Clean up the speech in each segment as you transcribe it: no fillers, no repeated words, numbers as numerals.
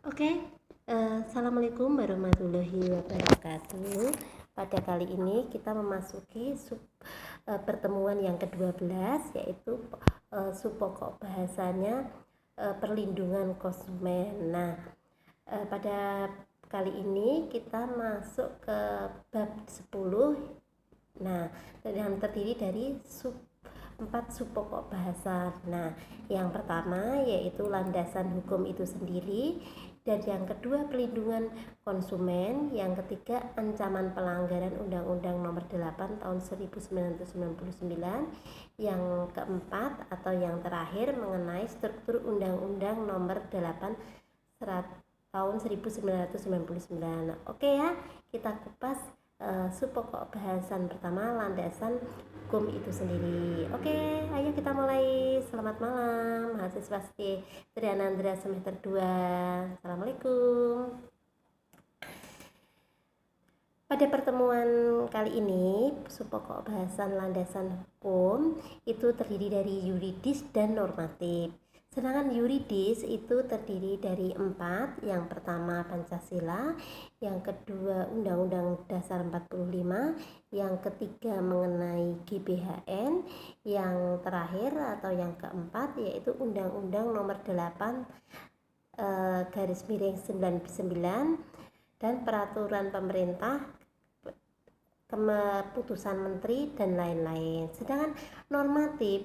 Oke, Assalamualaikum warahmatullahi wabarakatuh. Pada kali ini kita memasuki pertemuan yang ke-12, yaitu sub pokok bahasanya perlindungan konsumen. Nah, pada kali ini kita masuk ke bab 10. Nah, yang terdiri dari 4 sub pokok bahasa. Nah, yang pertama yaitu landasan hukum itu sendiri, dan yang kedua pelindungan konsumen, yang ketiga ancaman pelanggaran Undang-Undang Nomor 8 Tahun 1999, yang keempat atau yang terakhir mengenai struktur Undang-Undang Nomor 8 Tahun 1999. Oke ya, kita kupas sub pokok bahasan pertama, landasan hukum itu sendiri. Oke, ayo kita mulai. Selamat malam mahasiswa Trianandra semester 2. Assalamualaikum. Pada pertemuan kali ini, sub pokok bahasan landasan hukum itu terdiri dari yuridis dan normatif. Sedangkan yuridis itu terdiri dari 4. Yang pertama Pancasila, yang kedua Undang-Undang Dasar 45, yang ketiga mengenai GBHN, yang terakhir atau yang keempat yaitu Undang-Undang Nomor 8 garis miring 99 dan peraturan pemerintah, keputusan menteri dan lain-lain. Sedangkan normatif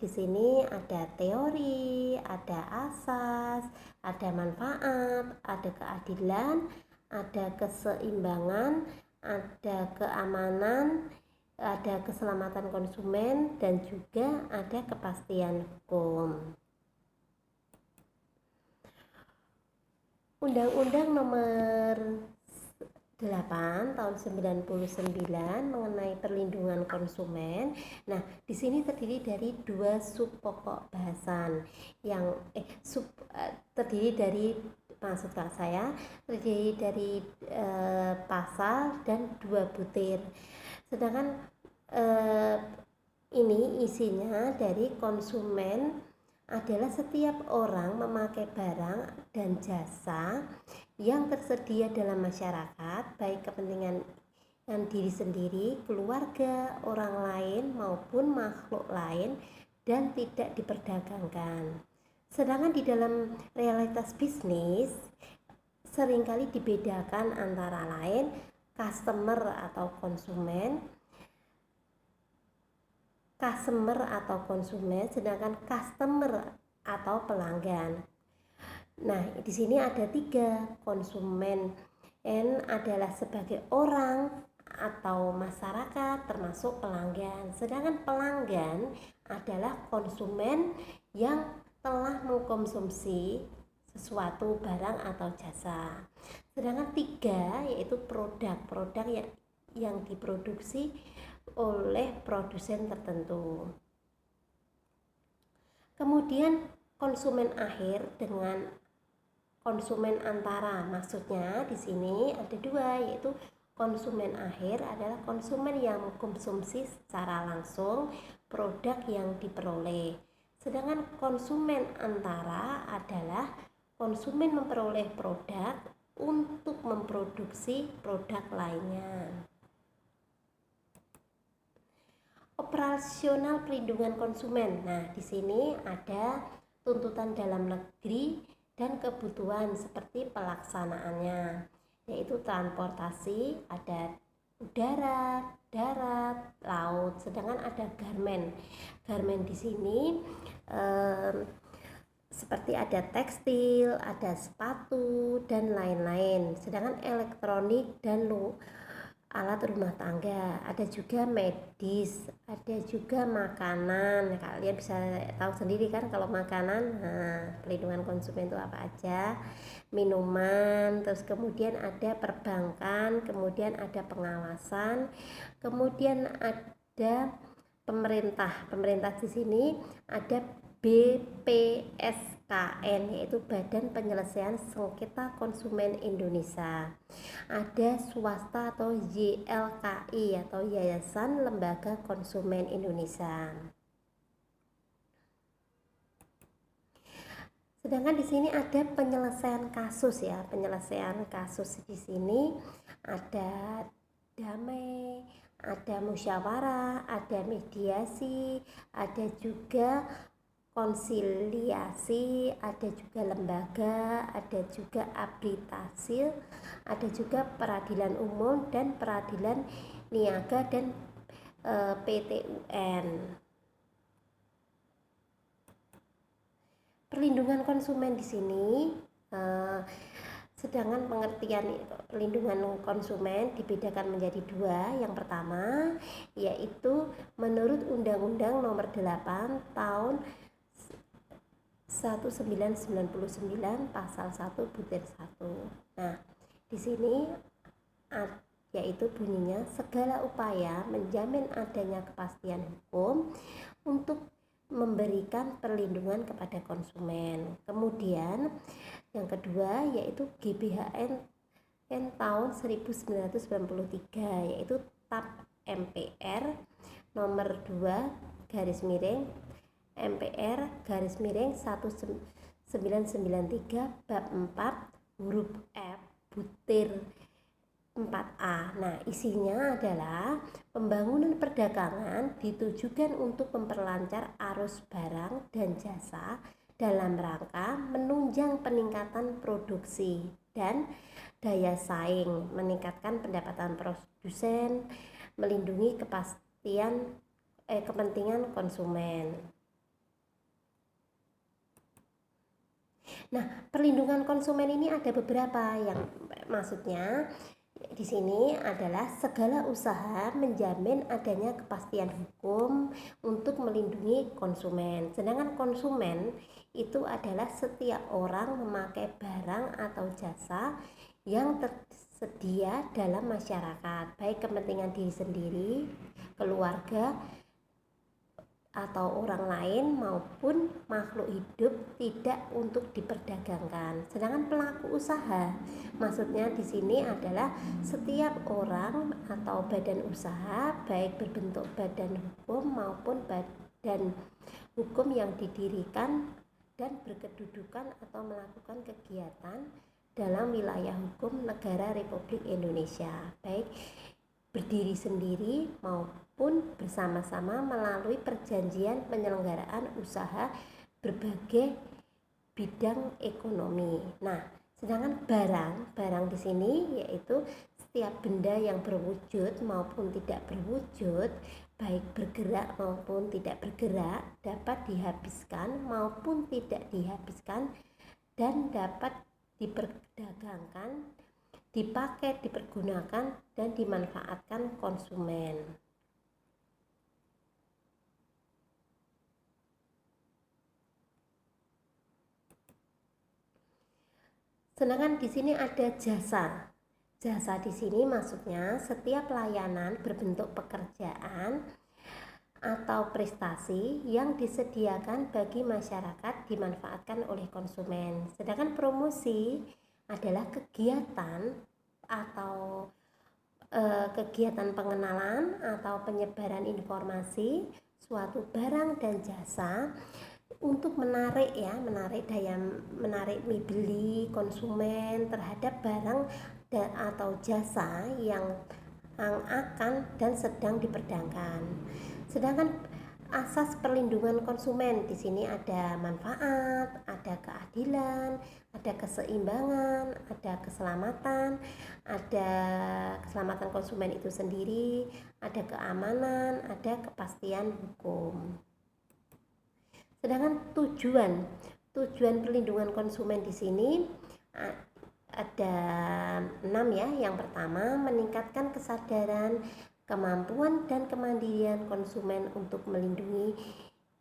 di sini ada teori, ada asas, ada manfaat, ada keadilan, ada keseimbangan, ada keamanan, ada keselamatan konsumen, dan juga ada kepastian hukum. Undang-Undang Nomor 8 tahun 99 mengenai perlindungan konsumen. Nah, di sini terdiri dari 2 sub pokok bahasan yang terdiri dari pasal dan 2 butir. Sedangkan ini isinya dari konsumen adalah setiap orang memakai barang dan jasa yang tersedia dalam masyarakat, baik kepentingan diri sendiri, keluarga, orang lain maupun makhluk lain, dan tidak diperdagangkan. Sedangkan di dalam realitas bisnis seringkali dibedakan antara lain customer atau konsumen, sedangkan customer atau pelanggan. Nah, di sini ada 3. Konsumen adalah sebagai orang atau masyarakat termasuk pelanggan. Sedangkan pelanggan adalah konsumen yang telah mengkonsumsi sesuatu barang atau jasa. Sedangkan 3 yaitu produk yang diproduksi oleh produsen tertentu. Kemudian konsumen akhir dengan konsumen antara, maksudnya di sini ada 2, yaitu konsumen akhir adalah konsumen yang mengkonsumsi secara langsung produk yang diperoleh. Sedangkan konsumen antara adalah konsumen memperoleh produk untuk memproduksi produk lainnya. Operasional perlindungan konsumen. Nah, di sini ada tuntutan dalam negeri dan kebutuhan seperti pelaksanaannya, yaitu transportasi, ada udara, darat, laut. Sedangkan ada garmen. Garmen di sini seperti ada tekstil, ada sepatu dan lain-lain. Sedangkan elektronik dan alat rumah tangga, ada juga medis, ada juga makanan. Kalian bisa tahu sendiri kan kalau makanan, perlindungan konsumen itu apa aja, minuman, terus kemudian ada perbankan, kemudian ada pengawasan, kemudian ada pemerintah di sini ada BPSKN, yaitu Badan Penyelesaian Sengketa Konsumen Indonesia. Ada swasta atau YLKI atau Yayasan Lembaga Konsumen Indonesia. Sedangkan di sini ada penyelesaian kasus ya. Penyelesaian kasus di sini ada damai, ada musyawarah, ada mediasi, ada juga konsiliasi, ada juga lembaga, ada juga arbitrase, ada juga peradilan umum dan peradilan niaga dan PT UN. Perlindungan konsumen di sini, sedangkan pengertian perlindungan konsumen dibedakan menjadi dua. Yang pertama yaitu menurut Undang-Undang Nomor 8 Tahun 1999 Pasal 1 Butir 1. Nah, di sini yaitu bunyinya segala upaya menjamin adanya kepastian hukum untuk memberikan perlindungan kepada konsumen. Kemudian yang kedua yaitu GBHN tahun 1993 yaitu TAP MPR nomor 2 garis miring MPR garis miring 1993 bab 4 huruf F butir 4A. Nah, isinya adalah pembangunan perdagangan ditujukan untuk memperlancar arus barang dan jasa dalam rangka menunjang peningkatan produksi dan daya saing, meningkatkan pendapatan produsen, melindungi kepentingan konsumen. Nah, perlindungan konsumen ini ada beberapa yang maksudnya di sini adalah segala usaha menjamin adanya kepastian hukum untuk melindungi konsumen. Sedangkan konsumen itu adalah setiap orang memakai barang atau jasa yang tersedia dalam masyarakat, baik kepentingan diri sendiri, keluarga, atau orang lain maupun makhluk hidup tidak untuk diperdagangkan. Sedangkan pelaku usaha, maksudnya di sini adalah setiap orang atau badan usaha baik berbentuk badan hukum maupun badan hukum yang didirikan dan berkedudukan atau melakukan kegiatan dalam wilayah hukum negara Republik Indonesia, baik berdiri sendiri maupun bersama-sama melalui perjanjian penyelenggaraan usaha berbagai bidang ekonomi. Nah, sedangkan barang di sini yaitu setiap benda yang berwujud maupun tidak berwujud, baik bergerak maupun tidak bergerak, dapat dihabiskan maupun tidak dihabiskan dan dapat diperdagangkan, dipakai, dipergunakan, dan dimanfaatkan konsumen. Sedangkan di sini ada jasa. Jasa di sini maksudnya setiap layanan berbentuk pekerjaan atau prestasi yang disediakan bagi masyarakat dimanfaatkan oleh konsumen. Sedangkan promosi adalah kegiatan atau kegiatan pengenalan atau penyebaran informasi suatu barang dan jasa untuk menarik menarik beli konsumen terhadap barang atau jasa yang akan dan sedang diperdagangkan. Sedangkan asas perlindungan konsumen di sini ada manfaat, ada keadilan, ada keseimbangan, ada keselamatan konsumen itu sendiri, ada keamanan, ada kepastian hukum. Sedangkan tujuan perlindungan konsumen di sini ada 6 ya. Yang pertama, meningkatkan kesadaran, kemampuan dan kemandirian konsumen untuk melindungi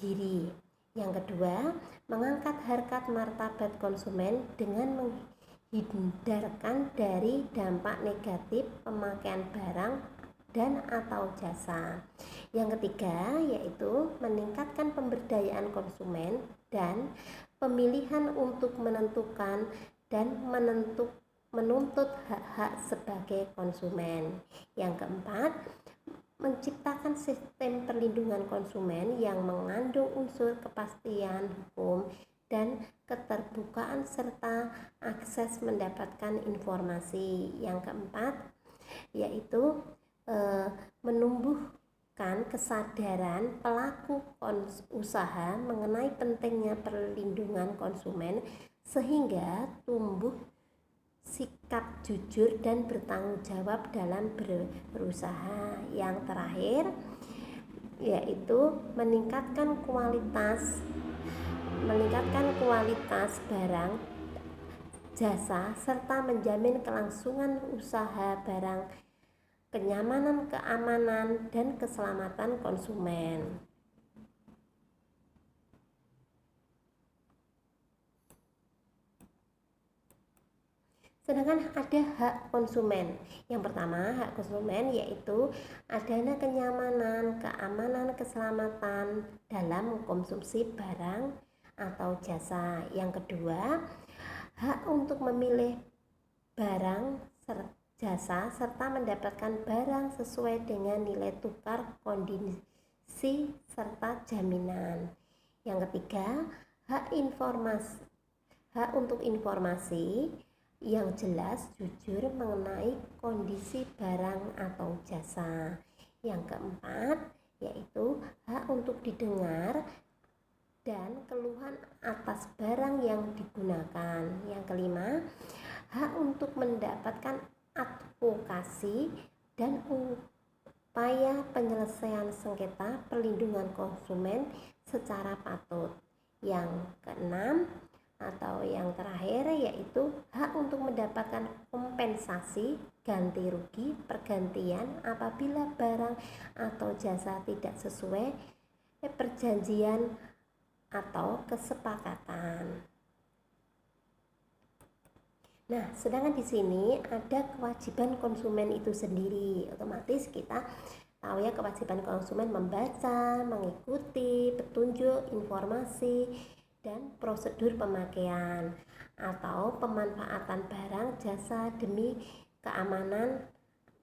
diri. Yang kedua, mengangkat harkat martabat konsumen dengan menghindarkan dari dampak negatif pemakaian barang dan atau jasa. Yang ketiga yaitu meningkatkan pemberdayaan konsumen dan pemilihan untuk menentukan dan menuntut hak-hak sebagai konsumen. Yang keempat, menciptakan sistem perlindungan konsumen yang mengandung unsur kepastian hukum dan keterbukaan serta akses mendapatkan informasi. Yang keempat yaitu menumbuhkan kesadaran pelaku usaha mengenai pentingnya perlindungan konsumen sehingga tumbuh sikap jujur dan bertanggung jawab dalam berusaha. Yang terakhir yaitu meningkatkan kualitas barang jasa serta menjamin kelangsungan usaha barang, kenyamanan, keamanan, dan keselamatan konsumen. Sedangkan ada hak konsumen. Yang pertama, hak konsumen yaitu adanya kenyamanan, keamanan, keselamatan dalam mengkonsumsi barang atau jasa. Yang kedua, hak untuk memilih barang jasa serta mendapatkan barang sesuai dengan nilai tukar, kondisi, serta jaminan. Yang ketiga, hak untuk informasi yang jelas, jujur mengenai kondisi barang atau jasa. Yang keempat yaitu hak untuk didengar dan keluhan atas barang yang digunakan. Yang kelima, hak untuk mendapatkan advokasi dan upaya penyelesaian sengketa perlindungan konsumen secara patut. Yang keenam atau yang terakhir yaitu hak untuk mendapatkan kompensasi ganti rugi pergantian apabila barang atau jasa tidak sesuai perjanjian atau kesepakatan. Nah, sedangkan di sini ada kewajiban konsumen itu sendiri. Otomatis kita tahu ya, kewajiban konsumen membaca, mengikuti petunjuk, informasi, dan prosedur pemakaian atau pemanfaatan barang jasa demi keamanan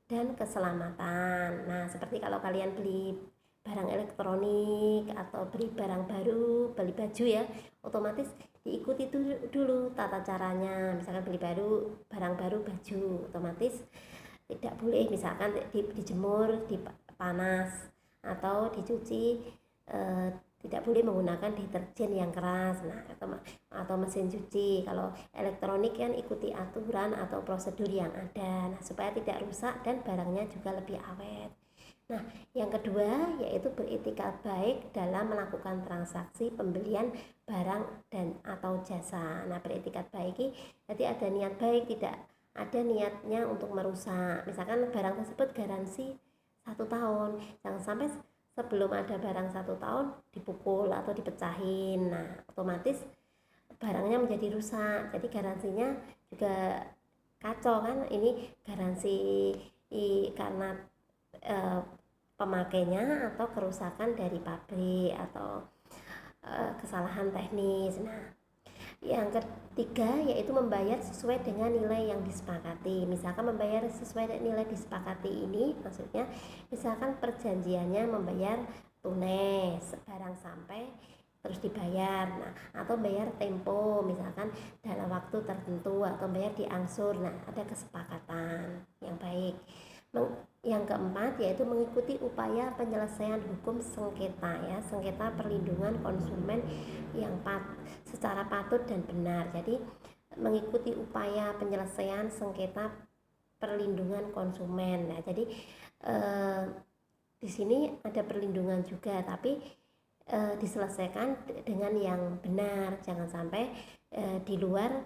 dan keselamatan. Nah, seperti kalau kalian beli barang elektronik atau beli barang baru, beli baju ya, otomatis diikuti dulu tata caranya. Misalkan beli barang baru baju, otomatis tidak boleh misalkan dijemur di panas atau dicuci, tidak boleh menggunakan deterjen yang keras, atau mesin cuci. Kalau elektronik kan ikuti aturan atau prosedur yang ada, supaya tidak rusak dan barangnya juga lebih awet. Nah, yang kedua yaitu beretika baik dalam melakukan transaksi pembelian barang dan atau jasa. Nah, beretika baik ini jadi ada niat baik, tidak ada niatnya untuk merusak. Misalkan barang tersebut garansi 1 tahun, jangan sampai sebelum ada barang 1 tahun dipukul atau dipecahin. Nah, otomatis barangnya menjadi rusak, jadi garansinya juga kacau kan. Ini garansi karena pemakainya atau kerusakan dari pabrik atau kesalahan teknis. Nah, yang ketiga yaitu membayar sesuai dengan nilai yang disepakati. Misalkan membayar sesuai dengan nilai disepakati ini maksudnya misalkan perjanjiannya membayar tunai barang sampai terus dibayar, atau bayar tempo misalkan dalam waktu tertentu, atau bayar diangsur. Nah, ada kesepakatan yang baik. Yang keempat yaitu mengikuti upaya penyelesaian hukum sengketa ya, sengketa perlindungan konsumen yang secara patut dan benar. Jadi mengikuti upaya penyelesaian sengketa perlindungan konsumen. Nah, jadi di sini ada perlindungan juga, tapi diselesaikan dengan yang benar, jangan sampai di luar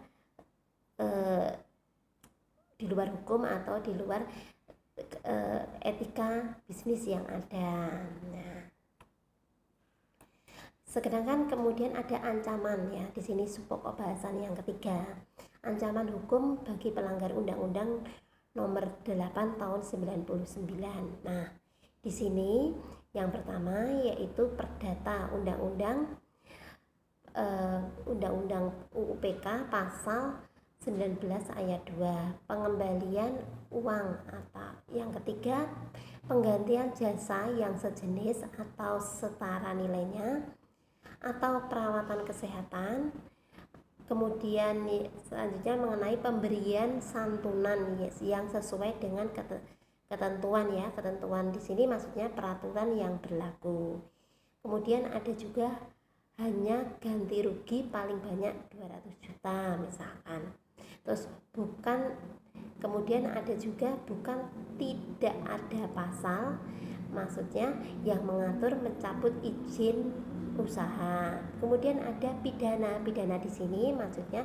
hukum atau di luar etika bisnis yang ada. Nah, sedangkan kemudian ada ancaman ya, di sini pokok bahasan yang ketiga, ancaman hukum bagi pelanggar Undang-Undang Nomor 8 Tahun 99. Nah, di sini yang pertama yaitu Perdata Undang-Undang UU-PK pasal 19 ayat 2 pengembalian uang, atau yang ketiga penggantian jasa yang sejenis atau setara nilainya, atau perawatan kesehatan Kemudian selanjutnya mengenai pemberian santunan yang sesuai dengan ketentuan ya. Ketentuan di sini maksudnya peraturan yang berlaku. Kemudian ada juga hanya ganti rugi paling banyak 200 juta misalkan. Terus kemudian ada juga bukan tidak ada pasal, maksudnya yang mengatur mencabut izin usaha. Kemudian ada pidana di sini maksudnya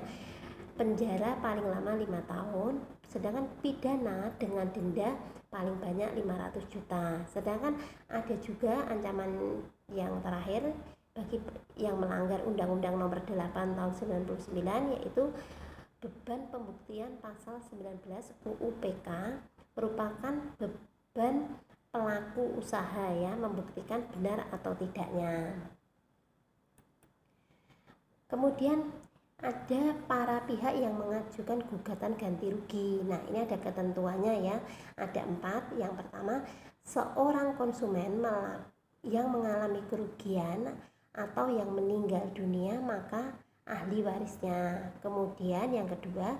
penjara paling lama 5 tahun, sedangkan pidana dengan denda paling banyak 500 juta. Sedangkan ada juga ancaman yang terakhir bagi yang melanggar Undang-Undang Nomor 8 Tahun 99, yaitu beban pembuktian pasal 19 UU PK merupakan beban pelaku usaha ya, membuktikan benar atau tidaknya. Kemudian ada para pihak yang mengajukan gugatan ganti rugi. Nah, ini ada ketentuannya ya. Ada 4. Yang pertama, seorang konsumen yang mengalami kerugian atau yang meninggal dunia, maka ahli warisnya. Kemudian yang kedua,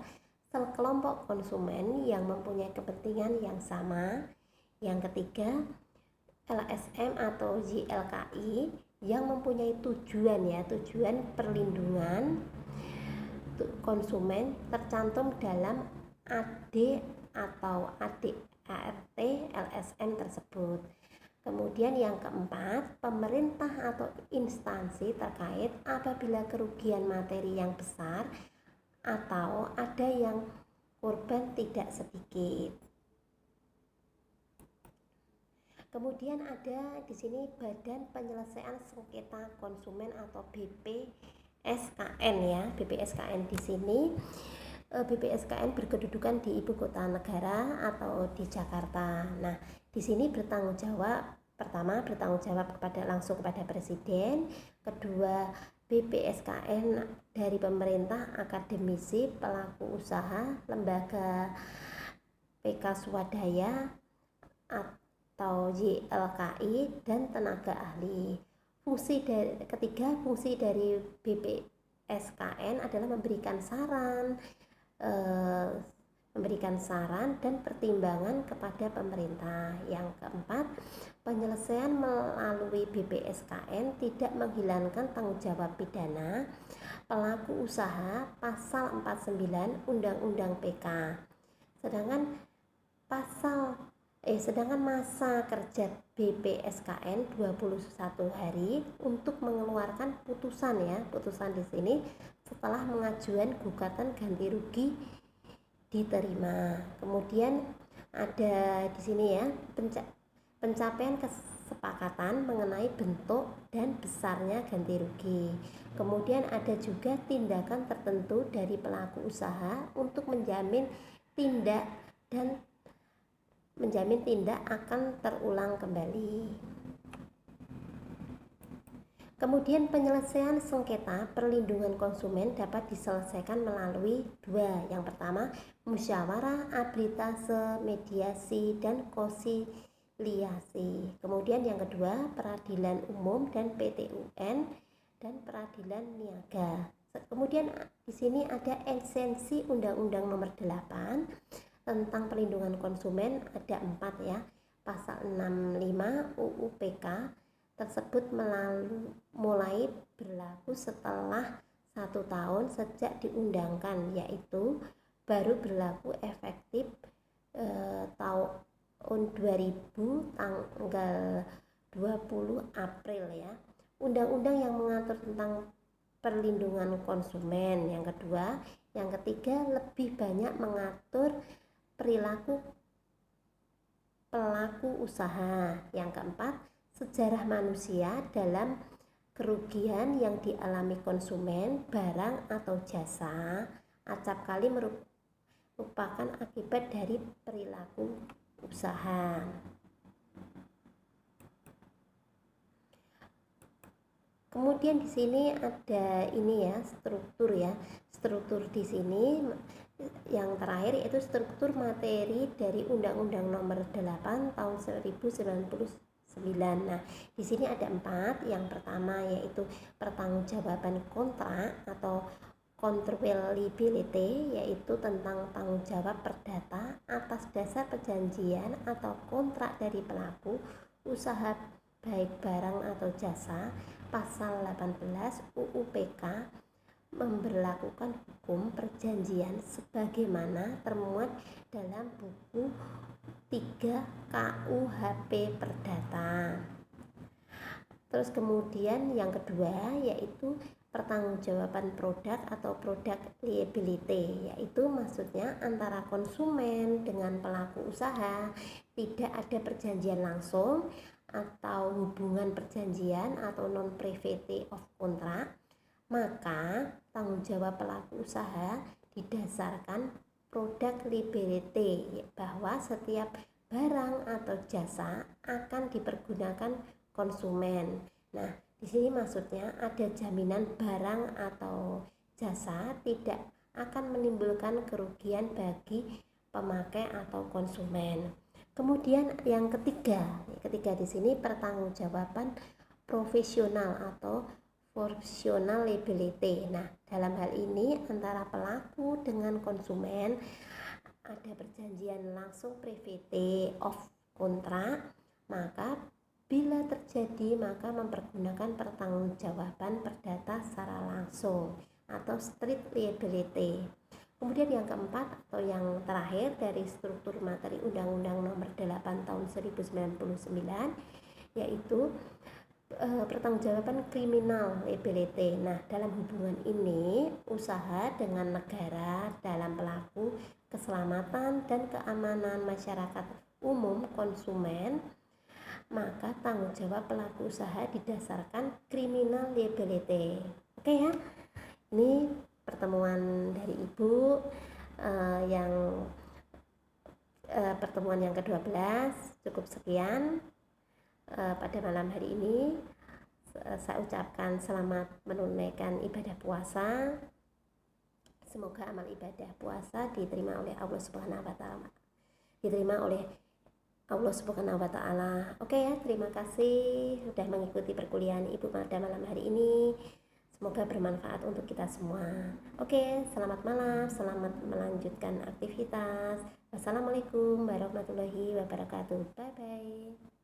sekelompok konsumen yang mempunyai kepentingan yang sama. Yang ketiga, LSM atau JLKI yang mempunyai tujuan perlindungan konsumen tercantum dalam AD atau ADART LSM tersebut. Kemudian yang keempat, pemerintah atau instansi terkait apabila kerugian materi yang besar atau ada yang korban tidak sedikit. Kemudian ada di sini Badan Penyelesaian Sengketa Konsumen atau BPSKN ya. BPSKN di sini BPSKN berkedudukan di ibu kota negara atau di Jakarta. Nah, di sini bertanggung jawab langsung kepada presiden. Kedua, BPSKN dari pemerintah, akademisi, pelaku usaha, lembaga PK swadaya atau JLKI dan tenaga ahli. Fungsi dari BPSKN adalah memberikan saran dan pertimbangan kepada pemerintah. Yang keempat, penyelesaian melalui BPSKN tidak menghilangkan tanggung jawab pidana pelaku usaha pasal 49 Undang-Undang PK. Sedangkan masa kerja BPSKN 21 hari untuk mengeluarkan putusan di sini setelah mengajukan gugatan ganti rugi diterima. Kemudian ada di sini ya pencapaian kesepakatan mengenai bentuk dan besarnya ganti rugi. Kemudian ada juga tindakan tertentu dari pelaku usaha untuk menjamin tindak akan terulang kembali. Kemudian penyelesaian sengketa perlindungan konsumen dapat diselesaikan melalui 2. Yang pertama, musyawarah, arbitrase, mediasi, dan konsiliasi. Kemudian yang kedua, peradilan umum dan PT-UN dan peradilan niaga. Kemudian di sini ada esensi Undang-Undang Nomor 8 tentang perlindungan konsumen, ada 4 ya. Pasal 65 UU PK tersebut mulai berlaku setelah 1 tahun sejak diundangkan, yaitu baru berlaku efektif tahun 2000 tanggal 20 April ya. Undang-undang yang mengatur tentang perlindungan konsumen. Yang kedua, yang ketiga lebih banyak mengatur perilaku pelaku usaha. Yang keempat, sejarah manusia dalam kerugian yang dialami konsumen, barang atau jasa acap kali merupakan akibat dari perilaku usaha. Kemudian di sini ada struktur di sini yang terakhir yaitu struktur materi dari Undang-Undang Nomor 8 Tahun 1999. Nah, di sini ada 4. Yang pertama yaitu pertanggungjawaban kontrak atau controllability, yaitu tentang tanggung jawab perdata atas dasar perjanjian atau kontrak dari pelaku usaha baik barang atau jasa. Pasal 18 UU PK memberlakukan hukum perjanjian sebagaimana termuat dalam buku 3 KUHP Perdata. Terus kemudian yang kedua yaitu pertanggungjawaban produk atau product liability, yaitu maksudnya antara konsumen dengan pelaku usaha tidak ada perjanjian langsung atau hubungan perjanjian atau non privity of contract, maka tanggung jawab pelaku usaha didasarkan product liability, bahwa setiap barang atau jasa akan dipergunakan konsumen. Nah, di sini maksudnya ada jaminan barang atau jasa tidak akan menimbulkan kerugian bagi pemakai atau konsumen. Kemudian yang ketiga di sini pertanggungjawaban profesional atau professional liability. Nah, dalam hal ini antara pelaku dengan konsumen ada perjanjian langsung privity of contract, maka bila terjadi maka mempergunakan pertanggungjawaban perdata secara langsung atau strict liability. Kemudian yang keempat atau yang terakhir dari struktur materi Undang-Undang Nomor 8 Tahun 1999 yaitu pertanggungjawaban criminal liability. Nah, dalam hubungan ini usaha dengan negara dalam pelaku keselamatan dan keamanan masyarakat umum konsumen, maka tanggung jawab pelaku usaha didasarkan criminal liability. Oke ya, ini pertemuan dari Ibu pertemuan yang ke-12 cukup sekian pada malam hari ini. Saya ucapkan selamat menunaikan ibadah puasa. Semoga amal ibadah puasa diterima oleh Allah Subhanahu wa taala. Oke ya, terima kasih sudah mengikuti perkuliahan Ibu pada malam hari ini. Semoga bermanfaat untuk kita semua. Oke, selamat malam, selamat melanjutkan aktivitas. Wassalamualaikum warahmatullahi wabarakatuh. Bye bye.